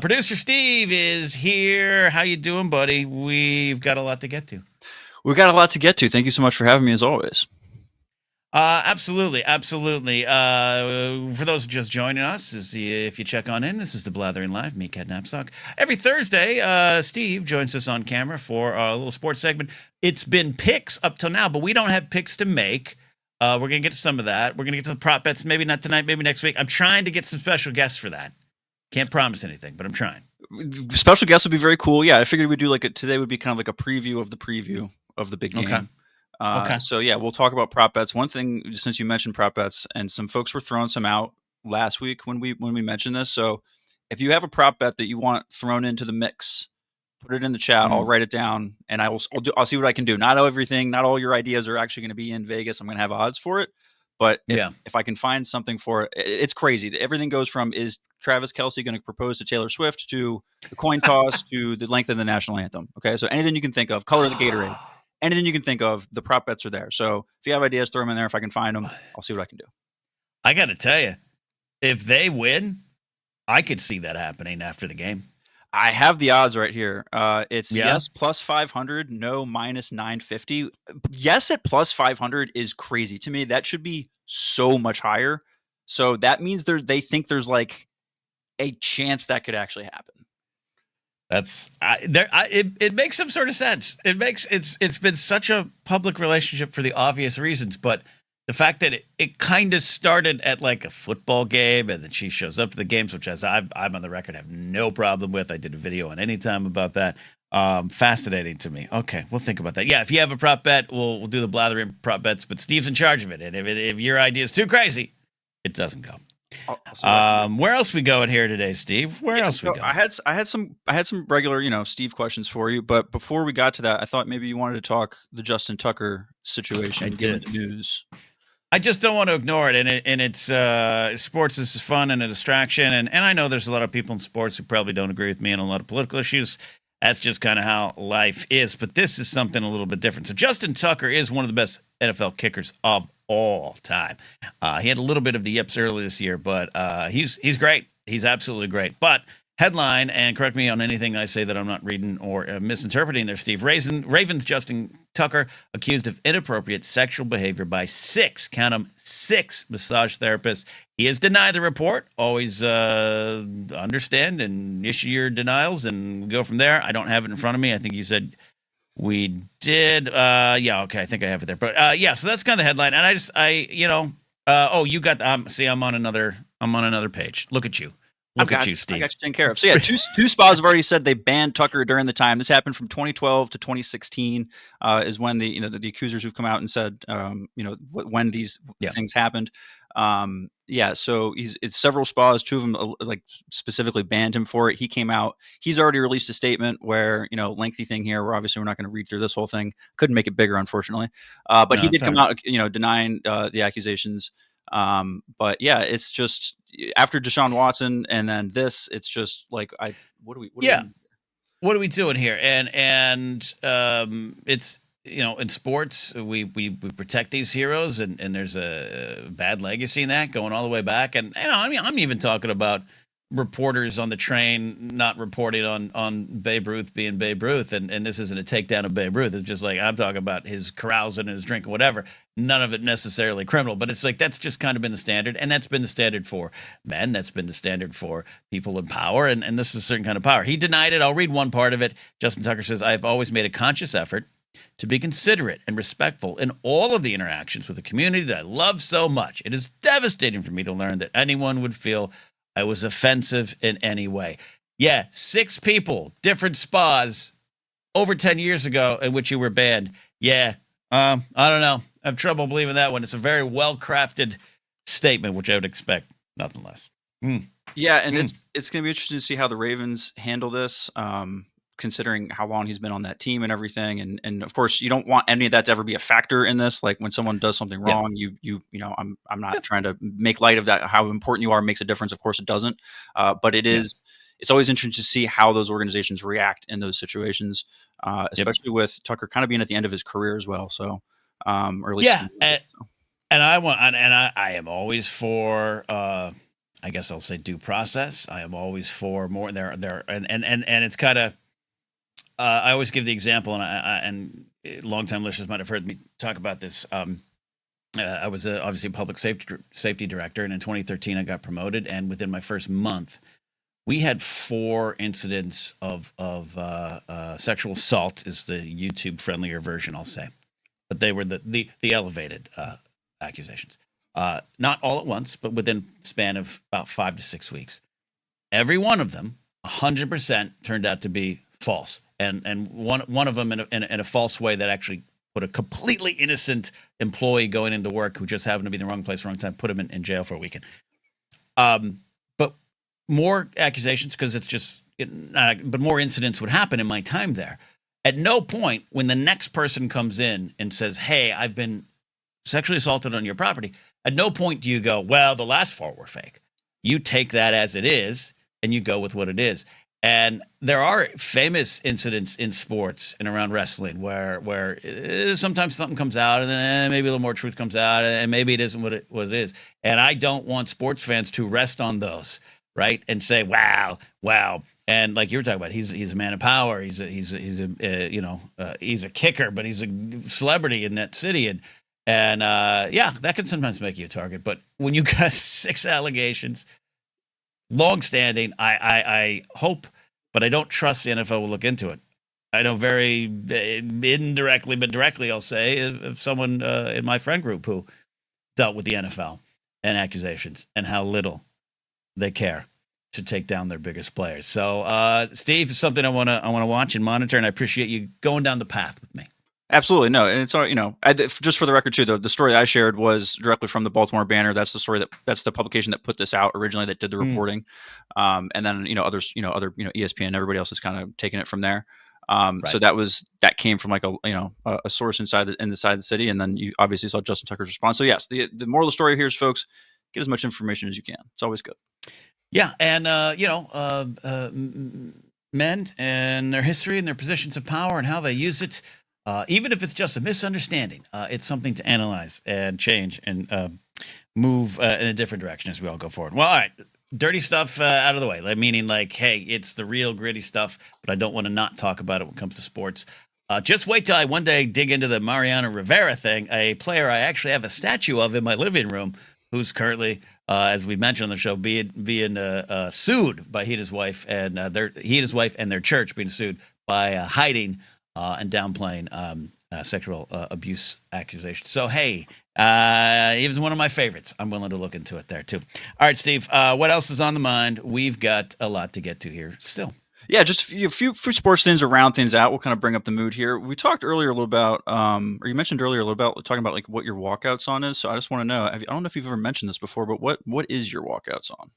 Producer Steve is here. How you doing, buddy? We've got a lot to get to. We've got a lot to get to. Thank you so much for having me, as always. Absolutely, absolutely. For those just joining us, if you check on in, this is the Blathering Live. Me, Cat Napzok. Every Thursday, Steve joins us on camera for a little sports segment. It's been picks up till now, but we don't have picks to make. We're gonna get to some of that. We're gonna get to the prop bets. Maybe not tonight. Maybe next week. I'm trying to get some special guests for that. Can't promise anything, but I'm trying. Special guests would be very cool. Yeah, I figured we'd do today would be kind of like a preview of the big Okay. game. Okay. So yeah, we'll talk about prop bets. One thing, since you mentioned prop bets, and some folks were throwing some out last week when we mentioned this. So if you have a prop bet that you want thrown into the mix, put it in the chat. I'll write it down, and I'll see what I can do. Not everything, not all your ideas are actually going to be in Vegas. I'm going to have odds for it, but if I can find something for it, it's crazy. Everything goes from, is Travis Kelce going to propose to Taylor Swift, to the coin toss, to the length of the national anthem. Okay, so anything you can think of, color of the Gatorade, anything you can think of, the prop bets are there. So if you have ideas, throw them in there. If I can find them, I'll see what I can do. I got to tell you, if they win, I could see that happening after the game. I have the odds right here. It's yes plus 500, no minus 950. Yes at plus 500 is crazy to me. That should be so much higher. So that means they think there's like a chance that could actually happen. It makes some sort of sense. It's been such a public relationship for the obvious reasons, but the fact that it kind of started at like a football game, and then she shows up to the games, which I'm on the record have no problem with. I did a video on Anytime about that. Fascinating to me. Okay, we'll think about that. Yeah, if you have a prop bet, we'll do the Blathering prop bets, but Steve's in charge of it, and if your idea is too crazy, it doesn't go. Where else we going here today, Steve? Where else we going? I had some regular, Steve questions for you, but before we got to that, I thought maybe you wanted to talk the Justin Tucker situation. I did. The news. I just don't want to ignore it, and it's sports is fun and a distraction, and I know there's a lot of people in sports who probably don't agree with me on a lot of political issues. That's just kind of how life is, but this is something a little bit different. So Justin Tucker is one of the best NFL kickers of all time. He had a little bit of the yips earlier this year, but he's great. He's absolutely great. But headline, and correct me on anything I say that I'm not reading or misinterpreting there, Steve. Ravens Justin Tucker accused of inappropriate sexual behavior by six massage therapists. He has denied the report. Always understand and issue your denials and go from there. I don't have it in front of me. I think you said we did. Yeah, okay. I think I have it there. But yeah, so that's kind of the headline. And you got see, I'm on another page. Look at you. Look at you, Steve. I got you taken care of. So yeah, two spas have already said they banned Tucker during the time. This happened from 2012 to 2016 is when the accusers who've come out and said when these things happened. So it's several spas. Two of them specifically banned him for it. He came out. He's already released a statement where lengthy thing here. We're not going to read through this whole thing. Couldn't make it bigger, unfortunately. But he did come out denying the accusations. But yeah, it's just after Deshaun Watson and then this, it's just like what are we doing here? And it's in sports we protect these heroes, and there's a bad legacy in that going all the way back. And I'm even talking about reporters on the train not reporting on Babe Ruth being Babe Ruth, and this isn't a takedown of Babe Ruth. It's just like I'm talking about his carousing and his drinking, whatever. None of it necessarily criminal, but it's like that's just kind of been the standard, and that's been the standard for men. That's been the standard for people in power, and this is a certain kind of power. He denied it. I'll read one part of it. Justin Tucker says, "I've always made a conscious effort to be considerate and respectful in all of the interactions with the community that I love so much. It is devastating for me to learn that anyone would feel I was offensive in any way." Yeah, 6 people, different spas, over 10 years ago in which you were banned. Yeah, I don't know. I have trouble believing that one. It's a very well-crafted statement, which I would expect nothing less. Yeah, and it's going to be interesting to see how the Ravens handle this, considering how long he's been on that team and everything. And of course, you don't want any of that to ever be a factor in this. Like when someone does something wrong, I'm not trying to make light of that. How important you are makes a difference. Of course it doesn't. But it's always interesting to see how those organizations react in those situations, especially with Tucker kind of being at the end of his career as well. So, or at least, and I am always for, I guess I'll say due process. I am always for more there, and it's kind of. I always give the example, and longtime listeners might have heard me talk about this. I was obviously a public safety director, and in 2013 I got promoted. And within my first month, we had 4 incidents of sexual assault. Is the YouTube friendlier version, I'll say, but they were the elevated accusations. Not all at once, but within a span of about 5 to 6 weeks. Every one of them, 100% turned out to be false, and one of them in a false way that actually put a completely innocent employee going into work who just happened to be in the wrong place, wrong time, put him in jail for a weekend. But more accusations because it's just, but more incidents would happen in my time there. At no point when the next person comes in and says, "Hey, I've been sexually assaulted on your property," at no point do you go, "Well, the last 4 were fake." You take that as it is and you go with what it is. And there are famous incidents in sports and around wrestling where sometimes something comes out and then maybe a little more truth comes out and maybe it isn't what it is. And I don't want sports fans to rest on those, right? And say, wow. And like you were talking about, he's a man of power. He's a kicker, but he's a celebrity in that city. And that can sometimes make you a target. But when you got 6 allegations, long-standing, I hope, but I don't trust the NFL will look into it. I know very indirectly, but directly, I'll say, of someone in my friend group who dealt with the NFL and accusations and how little they care to take down their biggest players. So, Steve, it's something I want to watch and monitor, and I appreciate you going down the path with me. Absolutely. No. And it's all, just for the record too, the story I shared was directly from the Baltimore Banner. That's the story that's the publication that put this out originally, that did the reporting. And then, others, ESPN, everybody else is kind of taking it from there. Right. So that came from like a source inside the city. And then you obviously saw Justin Tucker's response. So yes, the moral of the story here is, folks, get as much information as you can. It's always good. Yeah. And, men and their history and their positions of power and how they use it. Even if it's just a misunderstanding, it's something to analyze and change and move in a different direction as we all go forward. Well, all right, dirty stuff out of the way, meaning like, hey, it's the real gritty stuff, but I don't want to not talk about it when it comes to sports. Just wait till I one day dig into the Mariano Rivera thing, a player I actually have a statue of in my living room who's currently, as we mentioned on the show, being sued by he and his wife and their church being sued by hiding and downplaying sexual abuse accusations. So, hey, he was one of my favorites. I'm willing to look into it there, too. All right, Steve, what else is on the mind? We've got a lot to get to here still. Yeah, just a few sports things to round things out. We'll kind of bring up the mood here. We talked earlier a little about, or you mentioned earlier a little about talking about like what your walkout song is. So I just want to know, I don't know if you've ever mentioned this before, but what is your walkout song?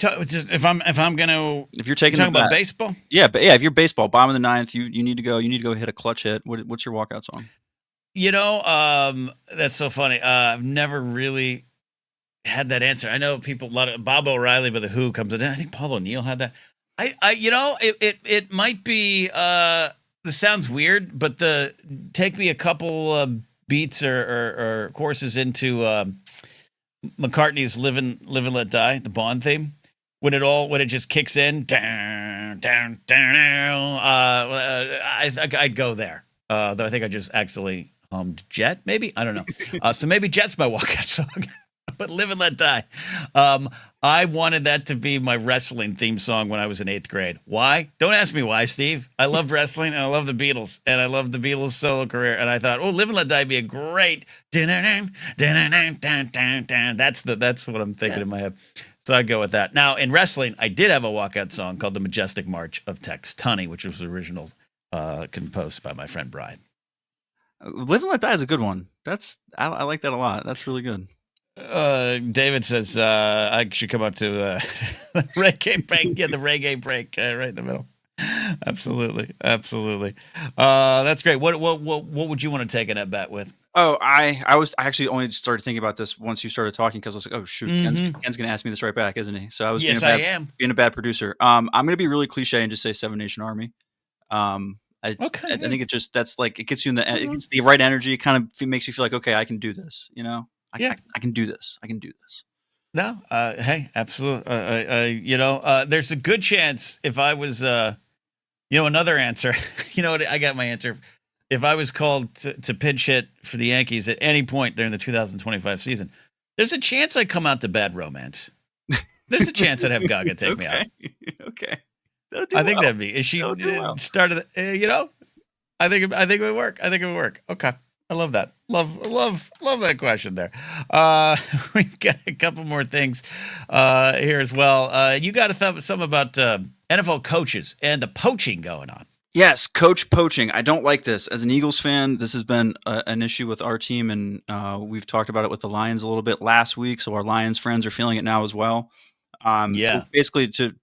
If you're talking about baseball, if you're baseball, bottom of the ninth, you need to go hit a clutch hit. What's your walkout song? That's so funny. I've never really had that answer. I know people, a lot of Bob O'Reilly by the Who comes in. I think Paul O'Neill had that. It might be. This sounds weird, but take me a couple beats or courses into McCartney's "Live and Let Die," the Bond theme. When it just kicks in, down, I'd go there. Though I think I just actually hummed Jet, maybe, I don't know. So maybe Jet's my walkout song, but "Live and Let Die." I wanted that to be my wrestling theme song when I was in 8th grade. Why? Don't ask me why, Steve. I love wrestling and I love the Beatles and I love the Beatles solo career. And I thought, "Live and Let Die" be a great. That's what I'm thinking in my head. So I'd go with that. Now, in wrestling, I did have a walkout song called "The Majestic March of Tex Tunney," which was the original composed by my friend Brian. "Live and Let Die" is a good one. I like that a lot. That's really good. David says I should come out to the reggae break. Yeah, the reggae break right in the middle. Absolutely. That's great. What would you want to take in that bet with? Oh, I actually only started thinking about this once you started talking, because I was like, oh shoot, Ken's going to ask me this right back, isn't he? So I was I am being a bad producer. I'm going to be really cliche and just say Seven Nation Army. I think it gets you in it gets the right energy. It kind of makes you feel like, okay, I can do this. I can do this. No, hey, absolutely. There's a good chance if I was, another answer. You know what? I got my answer. If I was called to pinch hit for the Yankees at any point during the 2025 season, there's a chance I'd come out to Bad Romance. There's a chance I'd have Gaga take me out. Okay. Okay. That'll do I think well. that'd be. Is she That'll do well. started? I think it would work. I think it would work. Okay. I love that. Love that question there. We've got a couple more things here as well. You got something about NFL coaches and the poaching going on. Yes, coach poaching. I don't like this. As an Eagles fan, this has been an issue with our team, and we've talked about it with the Lions a little bit last week. So our Lions friends are feeling it now as well. Yeah. Basically, to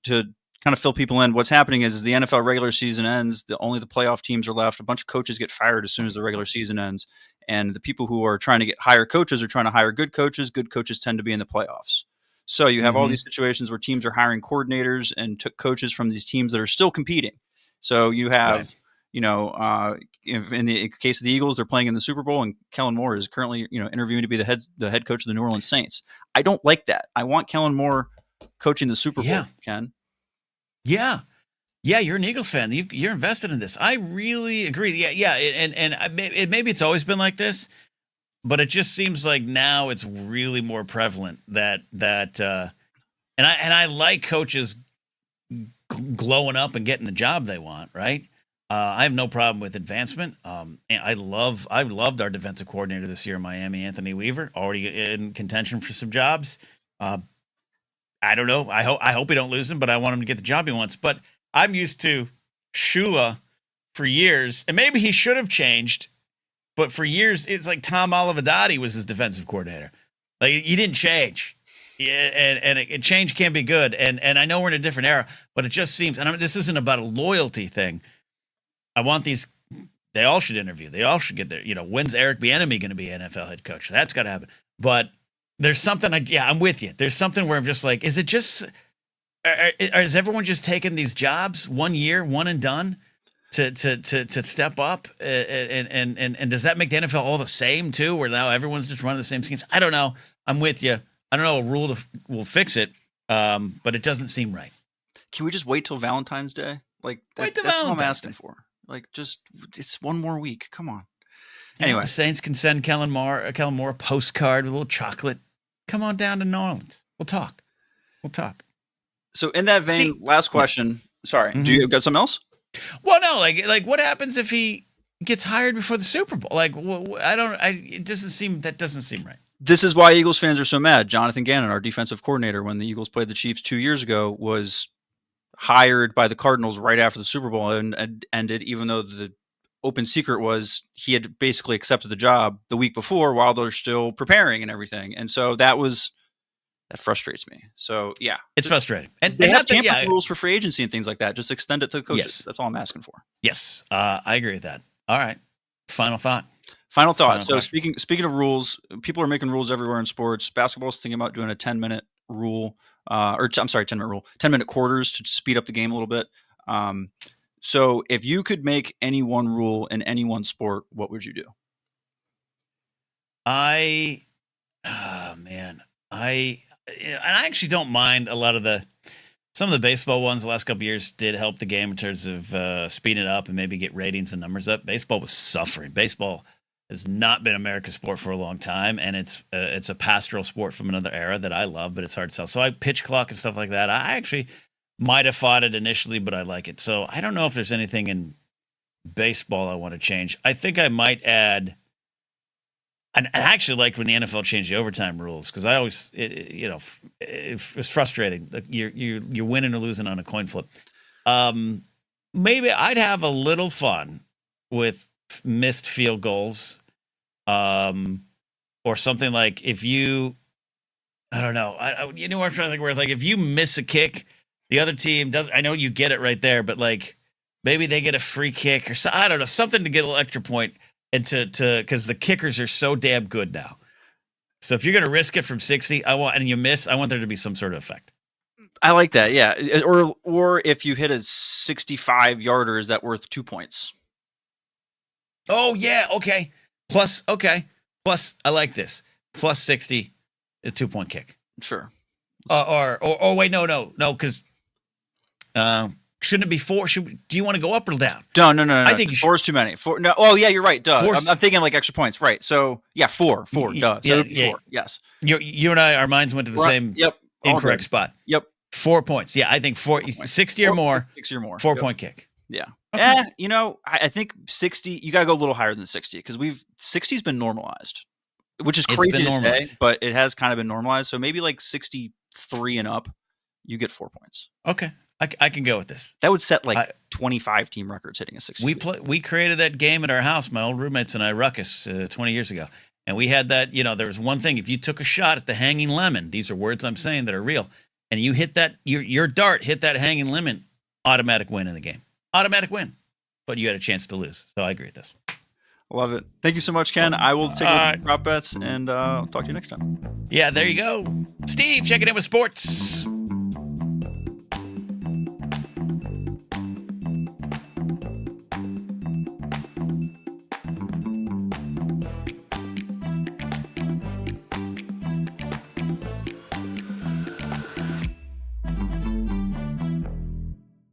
kind of fill people in, what's happening is the NFL regular season ends. Only the playoff teams are left. A bunch of coaches get fired as soon as the regular season ends, and the people who are trying to hire coaches are trying to hire good coaches. Good coaches tend to be in the playoffs. So you have all these situations where teams are hiring coordinators and took coaches from these teams that are still competing. So you have, Right. in the case of the Eagles, they're playing in the Super Bowl, and Kellen Moore is currently, interviewing to be the head coach of the New Orleans Saints. I don't like that. I want Kellen Moore coaching the Super Bowl. Yeah. Ken. Yeah. Yeah, you're an Eagles fan. You're invested in this. I really agree. Yeah. Maybe it's always been like this, but it just seems like now it's really more prevalent and I like coaches glowing up and getting the job they want. Right. I have no problem with advancement. And I loved our defensive coordinator this year in Miami, Anthony Weaver, already in contention for some jobs. I don't know. I hope we don't lose him, but I want him to get the job he wants. But I'm used to Shula for years, and maybe he should have changed. But for years, it's like Tom Olivadotti was his defensive coordinator. Like he didn't change. Yeah, and change can be good. And I know we're in a different era, but it just seems. And this isn't about a loyalty thing. I want these. They all should interview. They all should get there. When's Eric Bieniemy going to be NFL head coach? That's got to happen. But there's something. I'm with you. There's something where I'm just like, is it just? Is everyone just taking these jobs 1 year, one and done, to step up? And does that make the NFL all the same too, where now everyone's just running the same schemes? I don't know. I'm with you. I don't know a rule will fix it, but it doesn't seem right. Can we just wait till Valentine's Day? Like that's all I'm asking for. Like just it's one more week. Come on. Anyway, the Saints can send Kellen Moore a postcard with a little chocolate. Come on down to New Orleans. We'll talk. So in that vein, last question. Sorry, do you got something else? Well, no. Like what happens if he gets hired before the Super Bowl? Like it doesn't seem right. This is why Eagles fans are so mad. Jonathan Gannon, our defensive coordinator, when the Eagles played the Chiefs 2 years ago, was hired by the Cardinals right after the Super Bowl and ended, even though the open secret was he had basically accepted the job the week before while they're still preparing and everything. And so that frustrates me. So yeah, it's frustrating. And they have tampering rules for free agency and things like that. Just extend it to the coaches. Yes. That's all I'm asking for. Yes, I agree with that. All right. Final thought. So speaking of rules, people are making rules everywhere in sports. Basketball's thinking about doing a 10-minute rule, 10-minute rule, 10-minute quarters to speed up the game a little bit. So if you could make any one rule in any one sport, what would you do? I actually don't mind a lot of some of the baseball ones the last couple of years did help the game in terms of speeding it up and maybe get ratings and numbers up. Baseball was suffering. Baseball has not been America's sport for a long time, and it's a pastoral sport from another era that I love, but it's hard to sell. So I pitch clock and stuff like that. I actually might have fought it initially, but I like it. So I don't know if there's anything in baseball I want to change. I think I might add. And I actually liked when the NFL changed the overtime rules because I always, it's frustrating. You're winning or losing on a coin flip. Maybe I'd have a little fun with missed field goals, or something like if you, I don't know, you know what I'm trying to think. Where like if you miss a kick, the other team does. I know you get it right there, but like maybe they get a free kick or so. I don't know, something to get a little extra point. And because the kickers are so damn good now. So if you're going to risk it from 60, and you miss, I want there to be some sort of effect. I like that. Yeah. Or if you hit a 65 yarder, is that worth 2 points? Oh yeah. Okay. Plus, I like this. Plus 60, a 2-point kick. Sure. Or wait, no, because shouldn't it be 4? Do you want to go up or down? No. I think 4 is too many. 4. No. Oh yeah, you're right. Duh. I'm thinking like extra points. Right. So yeah, 4. Duh. So it'd be 4. Yes. You and I, our minds went to the same. Yep. Incorrect spot. Yep. 4 points. Yeah, I think 60 or more. 60 or more. 4-point kick. Yeah. Okay. I think 60. You got to go a little higher than 60 because 60's been normalized, which is crazy to say, but it has kind of been normalized. So maybe like 63 and up, you get 4 points. Okay, I can go with this. That would set like 25 team records hitting a 60. We created that game at our house, my old roommates and I, Ruckus, 20 years ago. And we had that, there was one thing. If you took a shot at the hanging lemon, these are words I'm saying that are real, and you hit that, your dart hit that hanging lemon, automatic win in the game. Automatic win. But you had a chance to lose. So I agree with this. Love it. Thank you so much, Ken. I will take a look at prop bets and talk to you next time. Yeah, there you go. Steve, checking in with sports.